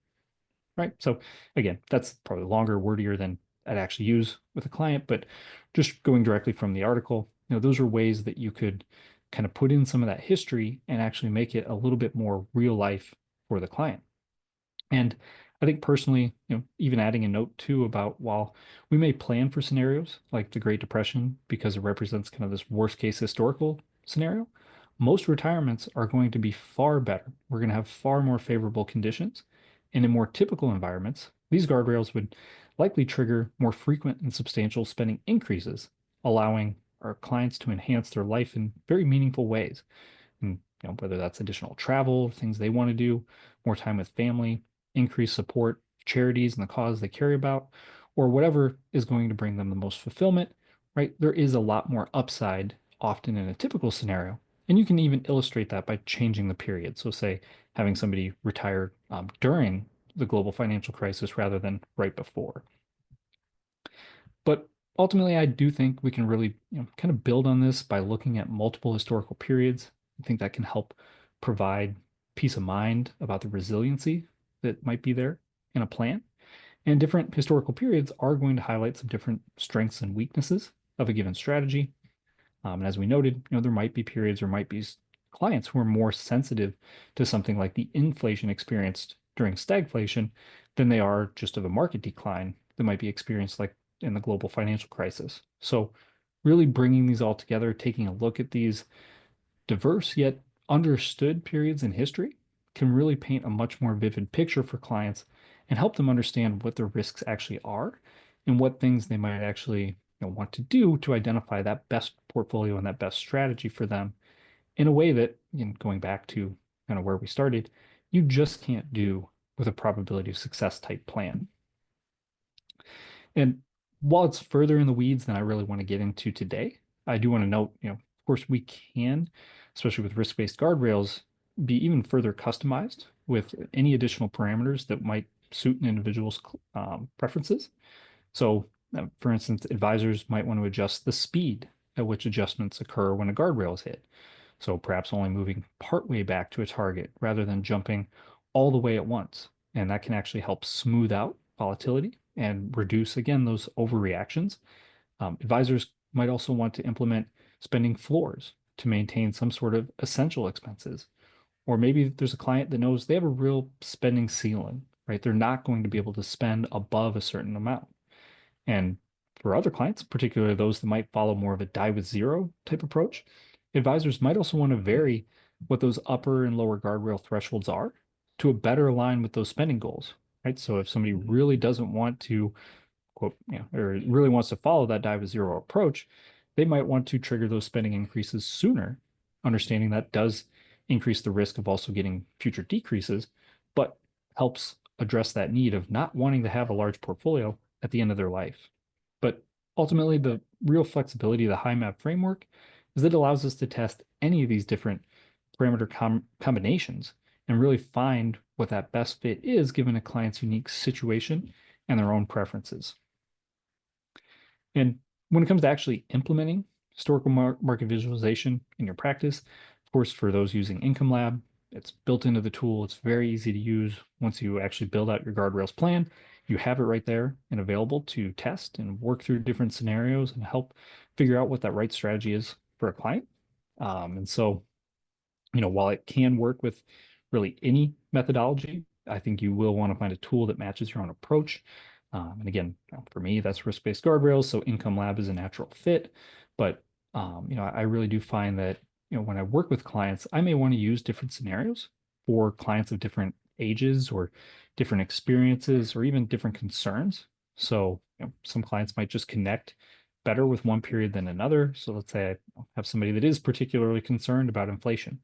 Right. So again, that's probably longer, wordier than I'd actually use with a client, but just going directly from the article, those are ways that you could kind of put in some of that history and actually make it a little bit more real life for the client. And I think personally, even adding a note too about while we may plan for scenarios like the Great Depression because it represents kind of this worst case historical scenario, most retirements are going to be far better. We're going to have far more favorable conditions. And in more typical environments, these guardrails would likely trigger more frequent and substantial spending increases, allowing our clients to enhance their life in very meaningful ways. And whether that's additional travel, things they want to do, more time with family, increased support, charities and the cause they care about, or whatever is going to bring them the most fulfillment, right? There is a lot more upside often in a typical scenario. And you can even illustrate that by changing the period. So say having somebody retire during the global financial crisis rather than right before. But ultimately, I do think we can really, kind of build on this by looking at multiple historical periods. I think that can help provide peace of mind about the resiliency that might be there in a plan. And different historical periods are going to highlight some different strengths and weaknesses of a given strategy. And as we noted, there might be periods or might be clients who are more sensitive to something like the inflation experienced during stagflation than they are just of a market decline that might be experienced like in the global financial crisis. So really bringing these all together, taking a look at these diverse yet understood periods in history can really paint a much more vivid picture for clients and help them understand what their risks actually are and what things they might actually want to do to identify that best portfolio and that best strategy for them in a way that, going back to kind of where we started, you just can't do with a probability of success type plan. And while it's further in the weeds than I really want to get into today, I do want to note, of course, we can, especially with risk-based guardrails, be even further customized with any additional parameters that might suit an individual's preferences. So, for instance, advisors might want to adjust the speed at which adjustments occur when a guardrail is hit. So perhaps only moving partway back to a target rather than jumping all the way at once. And that can actually help smooth out volatility and reduce, again, those overreactions. Advisors might also want to implement spending floors to maintain some sort of essential expenses. Or maybe there's a client that knows they have a real spending ceiling, right? They're not going to be able to spend above a certain amount. And for other clients, particularly those that might follow more of a die with zero type approach, advisors might also want to vary what those upper and lower guardrail thresholds are to better align with those spending goals, right? So if somebody really doesn't want to quote, or really wants to follow that die with zero approach, they might want to trigger those spending increases sooner, understanding that does increase the risk of also getting future decreases, but helps address that need of not wanting to have a large portfolio at the end of their life. But ultimately, the real flexibility of the HiMaV framework is that it allows us to test any of these different parameter combinations and really find what that best fit is given a client's unique situation and their own preferences. And when it comes to actually implementing historical market visualization in your practice, of course, for those using Income Lab, it's built into the tool. It's very easy to use. Once you actually build out your guardrails plan, you have it right there and available to test and work through different scenarios and help figure out what that right strategy is for a client. And so, while it can work with really any methodology, I think you will want to find a tool that matches your own approach. And again, for me, that's risk-based guardrails. So Income Lab is a natural fit. But, I really do find that, when I work with clients, I may want to use different scenarios for clients of different ages or different experiences or even different concerns. So, some clients might just connect better with one period than another. So let's say I have somebody that is particularly concerned about inflation,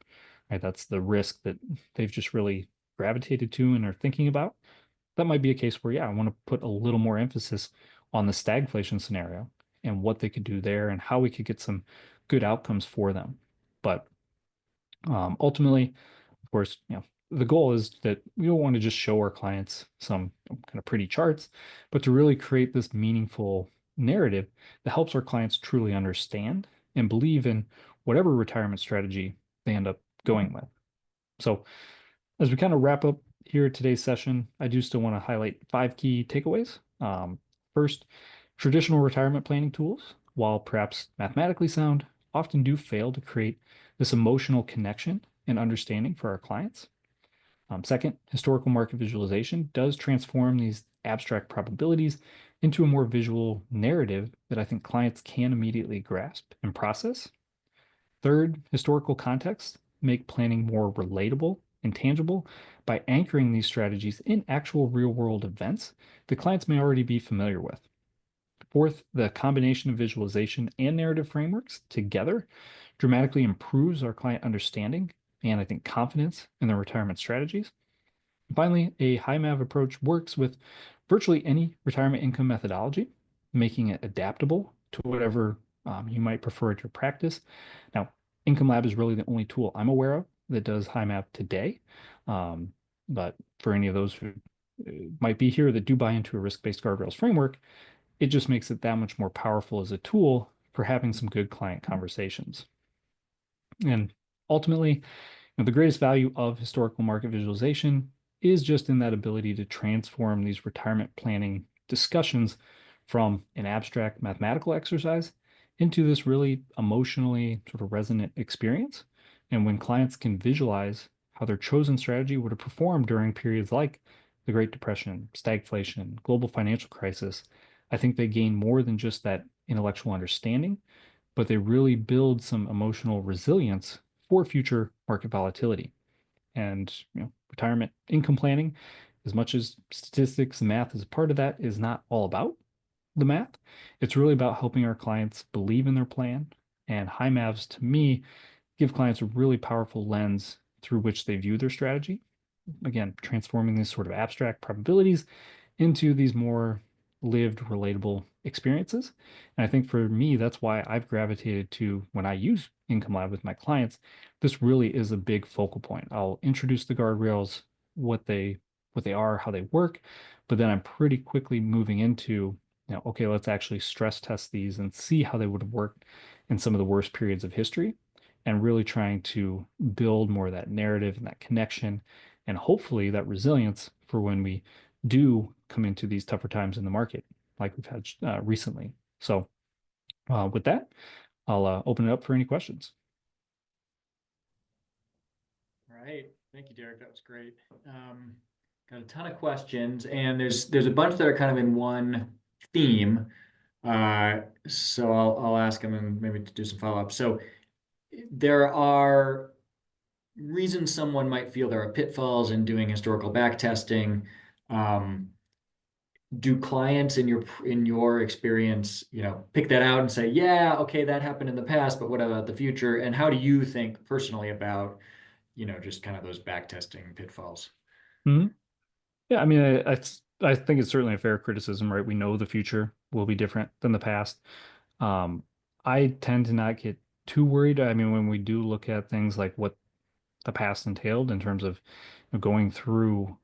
right? That's the risk that they've just really gravitated to and are thinking about. That might be a case where, yeah, I want to put a little more emphasis on the stagflation scenario and what they could do there and how we could get some good outcomes for them. But ultimately, of course, the goal is that we don't want to just show our clients some kind of pretty charts, but to really create this meaningful narrative that helps our clients truly understand and believe in whatever retirement strategy they end up going with. So, as we kind of wrap up here today's session, I do still want to highlight 5 key takeaways. First, traditional retirement planning tools, while perhaps mathematically sound, often do fail to create this emotional connection and understanding for our clients. Second, historical market visualization does transform these abstract probabilities into a more visual narrative that I think clients can immediately grasp and process. Third, historical context make planning more relatable and tangible by anchoring these strategies in actual real-world events that clients may already be familiar with. Fourth, the combination of visualization and narrative frameworks together dramatically improves our client understanding and I think confidence in their retirement strategies. And finally, a HiMaV approach works with virtually any retirement income methodology, making it adaptable to whatever you might prefer at your practice. Now, Income Lab is really the only tool I'm aware of that does HiMaV today. But for any of those who might be here that do buy into a risk-based guardrails framework, it just makes it that much more powerful as a tool for having some good client conversations. And ultimately, the greatest value of historical market visualization is just in that ability to transform these retirement planning discussions from an abstract mathematical exercise into this really emotionally sort of resonant experience. And when clients can visualize how their chosen strategy would have performed during periods like the Great Depression, stagflation, global financial crisis, I think they gain more than just that intellectual understanding, but they really build some emotional resilience for future market volatility. And retirement income planning, as much as statistics and math is a part of that, is not all about the math. It's really about helping our clients believe in their plan. And HiMaVs, to me, give clients a really powerful lens through which they view their strategy. Again, transforming these sort of abstract probabilities into these more lived, relatable experiences. And I think for me, that's why I've gravitated to when I use Income Lab with my clients. This really is a big focal point. I'll introduce the guardrails, what they are, how they work, but then I'm pretty quickly moving into, okay, let's actually stress test these and see how they would have worked in some of the worst periods of history, and really trying to build more of that narrative and that connection, and hopefully that resilience for when we do come into these tougher times in the market like we've had recently. So with that, I'll open it up for any questions. All right. Thank you, Derek. That was great. Got a ton of questions, and there's a bunch that are kind of in one theme. So I'll ask them and maybe to do some follow-up. So there are reasons someone might feel there are pitfalls in doing historical back testing. Do clients in your experience, pick that out and say, yeah, okay, that happened in the past, but what about the future? And how do you think personally about, just kind of those back testing pitfalls? Mm-hmm. Yeah, I mean, I think it's certainly a fair criticism, right? We know the future will be different than the past. I tend to not get too worried. I mean, when we do look at things like what the past entailed in terms of going through,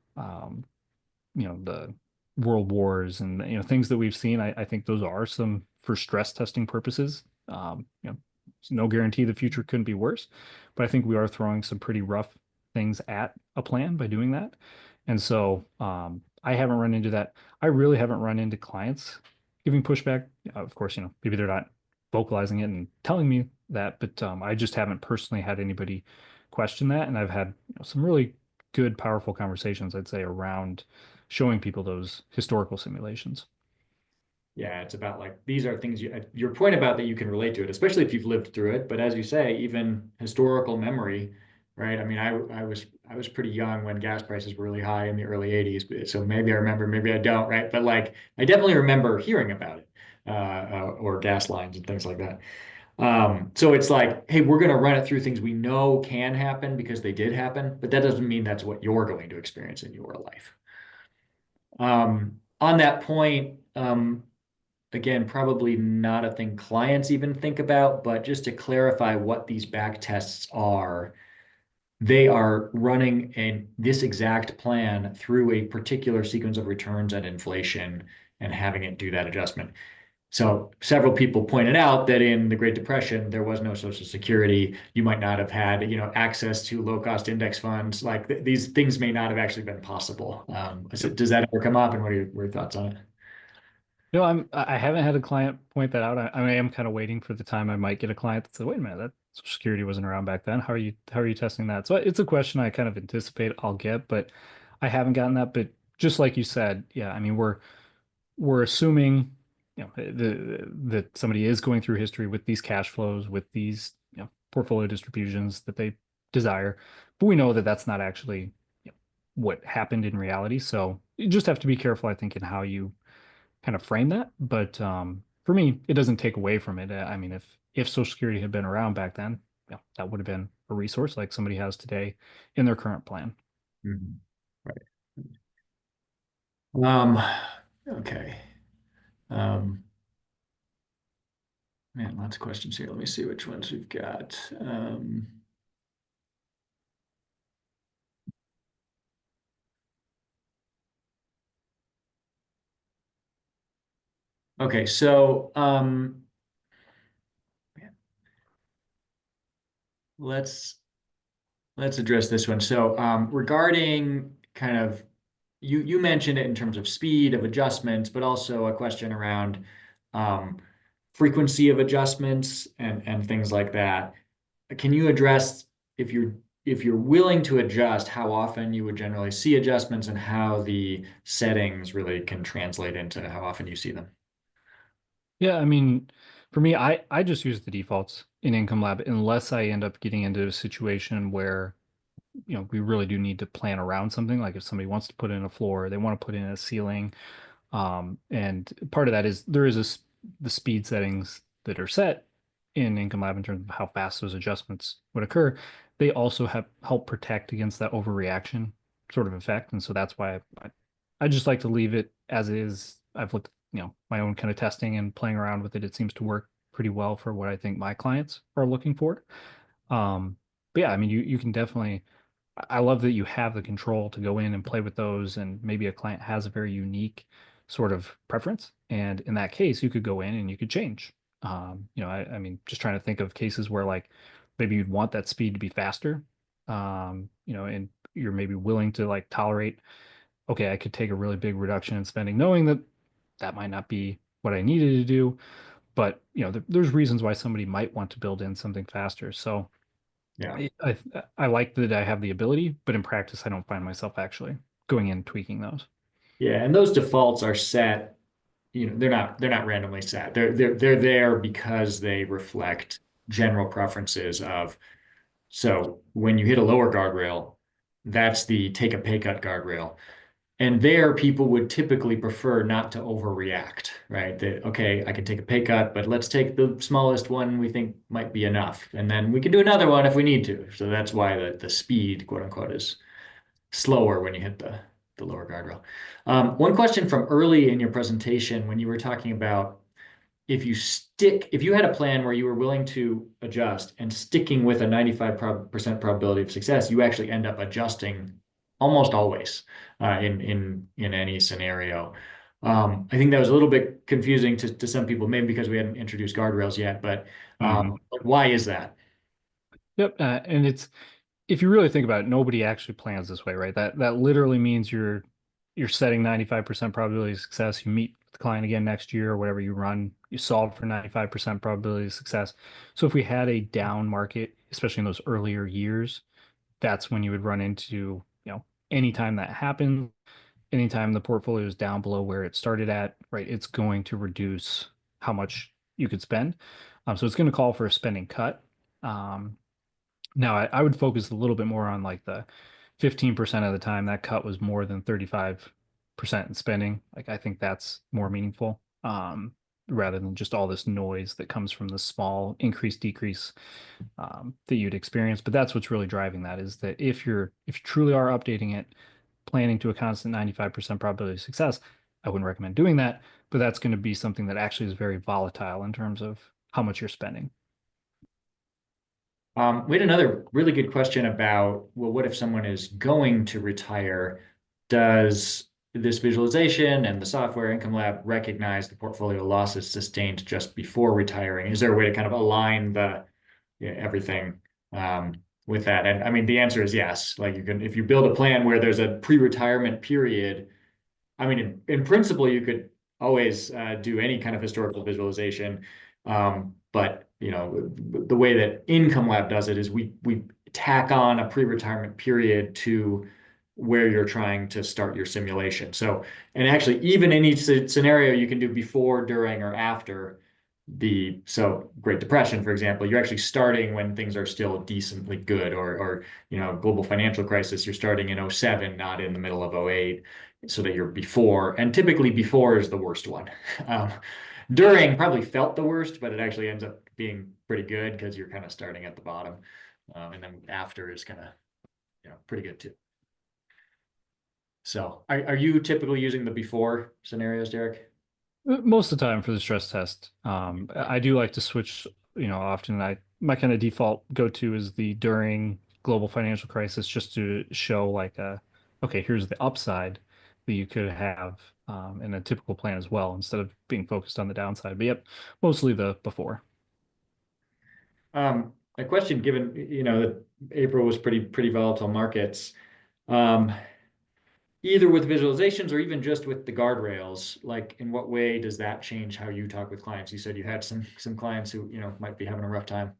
the world wars and things that we've seen, I think those are some for stress testing purposes. it's no guarantee the future couldn't be worse, but I think we are throwing some pretty rough things at a plan by doing that. And so I haven't run into that. I really haven't run into clients giving pushback. Of course, maybe they're not vocalizing it and telling me that, but I just haven't personally had anybody question that. And I've had some really good, powerful conversations, I'd say, around showing people those historical simulations. Yeah, it's about like these are things your point about that you can relate to it, especially if you've lived through it. But as you say, even historical memory, right? I mean, I was pretty young when gas prices were really high in the early 80s, so maybe I remember, maybe I don't, right? But like I definitely remember hearing about it, or gas lines and things like that. So it's like, hey, we're going to run it through things we know can happen because they did happen, but that doesn't mean that's what you're going to experience in your life. On that point, again, probably not a thing clients even think about, but just to clarify what these back tests are, they are running this exact plan through a particular sequence of returns and inflation and having it do that adjustment. So several people pointed out that in the Great Depression, there was no Social Security. You might not have had, access to low-cost index funds. Like these things may not have actually been possible. Does that ever come up, and what are your thoughts on it? No, I haven't had a client point that out. I am kind of waiting for the time I might get a client that said, "Wait a minute, that Social Security wasn't around back then. How are you testing that?" So it's a question I kind of anticipate I'll get, but I haven't gotten that. But just like you said, yeah, I mean we're assuming that somebody is going through history with these cash flows, with these portfolio distributions that they desire, but we know that that's not actually what happened in reality. So you just have to be careful, I think, in how you kind of frame that. But for me, it doesn't take away from it. I mean, if Social Security had been around back then, that would have been a resource like somebody has today in their current plan. Mhm. Right. Okay. Um, Man, lots of questions here. Let me see which ones we've got. Okay, so man, let's address this one. So regarding kind of you mentioned it in terms of speed of adjustments, but also a question around um, frequency of adjustments and things like that. Can you address if you're willing to adjust, how often you would generally see adjustments and how the settings really can translate into how often you see them? Yeah, I mean, for me, I just use the defaults in Income Lab unless I end up getting into a situation where we really do need to plan around something. Like if somebody wants to put in a floor, they want to put in a ceiling. And part of that is there is the speed settings that are set in Income Lab in terms of how fast those adjustments would occur. They also have help protect against that overreaction sort of effect. And so that's why I just like to leave it as is. I've looked, my own kind of testing and playing around with it. It seems to work pretty well for what I think my clients are looking for. But yeah, I mean, you can definitely I love that you have the control to go in and play with those, and maybe a client has a very unique sort of preference. And in that case, you could go in and you could change. I mean, just trying to think of cases where like maybe you'd want that speed to be faster, and you're maybe willing to like tolerate, okay, I could take a really big reduction in spending, knowing that that might not be what I needed to do. But, there's reasons why somebody might want to build in something faster. So, Yeah. I like that I have the ability, but in practice, I don't find myself actually going in and tweaking those. Yeah, and those defaults are set, they're not randomly set. They're there because they reflect general preferences of, so when you hit a lower guardrail, that's the take a pay cut guardrail. And there, people would typically prefer not to overreact, right? That, okay, I can take a pay cut, but let's take the smallest one we think might be enough. And then we can do another one if we need to. So that's why the speed, quote unquote, is slower when you hit the lower guardrail. One question from early in your presentation when you were talking about if you had a plan where you were willing to adjust and sticking with a 95% probability of success, you actually end up adjusting almost always in any scenario. I think that was a little bit confusing to some people, maybe because we hadn't introduced guardrails yet, but Mhm. why is that? Yep. And it's, if you really think about it, nobody actually plans this way, right? That literally means you're setting 95% probability of success. You meet with the client again next year or whatever you run, you solve for 95% probability of success. So if we had a down market, especially in those earlier years, that's when you would run into, anytime that happens, anytime the portfolio is down below where it started at, right, it's going to reduce how much you could spend. So it's going to call for a spending cut. Um, Now I would focus a little bit more on like the 15% of the time that cut was more than 35% in spending. Like I think that's more meaningful, rather than just all this noise that comes from the small increase decrease, that you'd experience. But that's what's really driving that, is that if you truly are updating it, planning to a constant 95% probability of success, I wouldn't recommend doing that. But that's going to be something that actually is very volatile in terms of how much you're spending. We had another really good question about, well, what if someone is going to retire? Does this visualization and the software Income Lab recognize the portfolio losses sustained just before retiring? Is there a way to kind of align the everything with that? And I mean, the answer is yes. Like you can, if you build a plan where there's a pre-retirement period, I mean, in principle, you could always do any kind of historical visualization. But the way that Income Lab does it is we tack on a pre-retirement period to where you're trying to start your simulation. So, and actually, even in each scenario, you can do before, during, or after Great Depression, for example, you're actually starting when things are still decently good, or global financial crisis, you're starting in '07, not in the middle of '08, so that you're before, and typically before is the worst one. Um, During probably felt the worst, but it actually ends up being pretty good because you're kind of starting at the bottom. And then after is kind of, pretty good too. So are you typically using the before scenarios, Derek? Most of the time for the stress test. I do like to switch, often my kind of default go-to is the during global financial crisis, just to show like okay, here's the upside that you could have, in a typical plan as well, instead of being focused on the downside. But yep, mostly the before. A question given, that April was pretty volatile markets. Um, Either with visualizations or even just with the guardrails, like in what way does that change how you talk with clients? You said you had some clients who, might be having a rough time.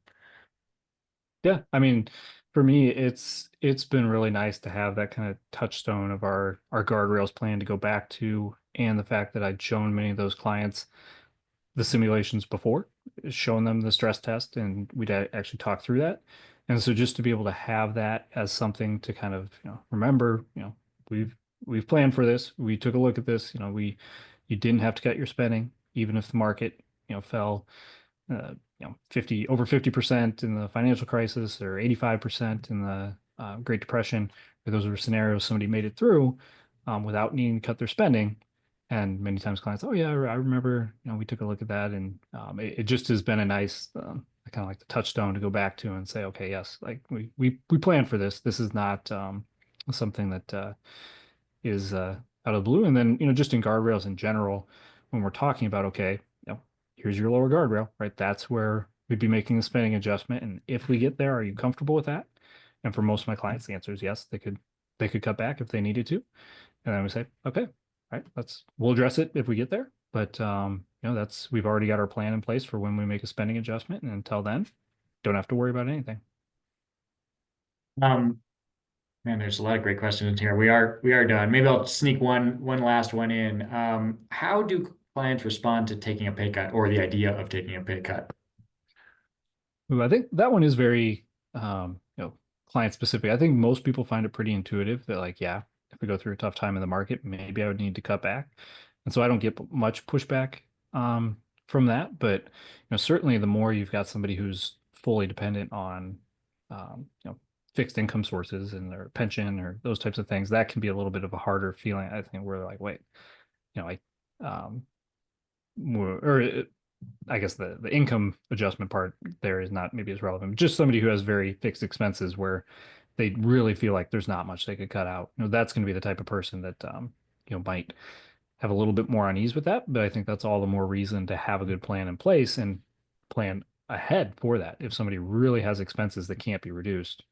Yeah, I mean, for me, it's been really nice to have that kind of touchstone of our guardrails plan to go back to, and the fact that I'd shown many of those clients the simulations before, showing them the stress test, and we'd actually talk through that. And so just to be able to have that as something to kind of, remember, we've we've planned for this. We took a look at this. You didn't have to cut your spending, even if the market, fell, 50 over 50% in the financial crisis, or 85% in the Great Depression. Those were scenarios somebody made it through, without needing to cut their spending. And many times clients, oh yeah, I remember, we took a look at that, and it just has been a nice, I kind of like the touchstone to go back to and say, okay, yes, like we planned for this. This is not, something that is out of the blue. And then, just in guardrails in general, when we're talking about, okay, here's your lower guardrail, right? That's where we'd be making the spending adjustment. And if we get there, are you comfortable with that? And for most of my clients, the answer is yes. They could cut back if they needed to. And then we say, okay, right, we'll address it if we get there. But we've already got our plan in place for when we make a spending adjustment. And until then, don't have to worry about anything. Um, Man, there's a lot of great questions in here. We are done. Maybe I'll sneak one last one in. How do clients respond to taking a pay cut or the idea of taking a pay cut? Ooh, I think that one is very, client specific. I think most people find it pretty intuitive that, like, yeah, if we go through a tough time in the market, maybe I would need to cut back. And so I don't get much pushback, from that. But, certainly the more you've got somebody who's fully dependent on, fixed income sources and their pension or those types of things, that can be a little bit of a harder feeling, I think, where they're like, wait, um, or I guess the income adjustment part there is not maybe as relevant. Just somebody who has very fixed expenses where they really feel like there's not much they could cut out. That's going to be the type of person that, might have a little bit more unease with that, but I think that's all the more reason to have a good plan in place and plan ahead for that. If somebody really has expenses that can't be reduced,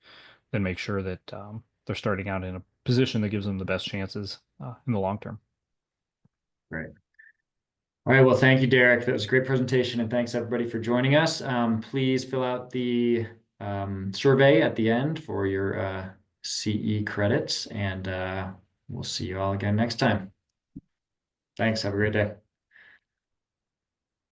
then make sure that they're starting out in a position that gives them the best chances in the long term. Right. All right. Well, thank you, Derek. That was a great presentation, and thanks everybody for joining us. Please fill out the survey at the end for your CE credits, and we'll see you all again next time. Thanks. Have a great day.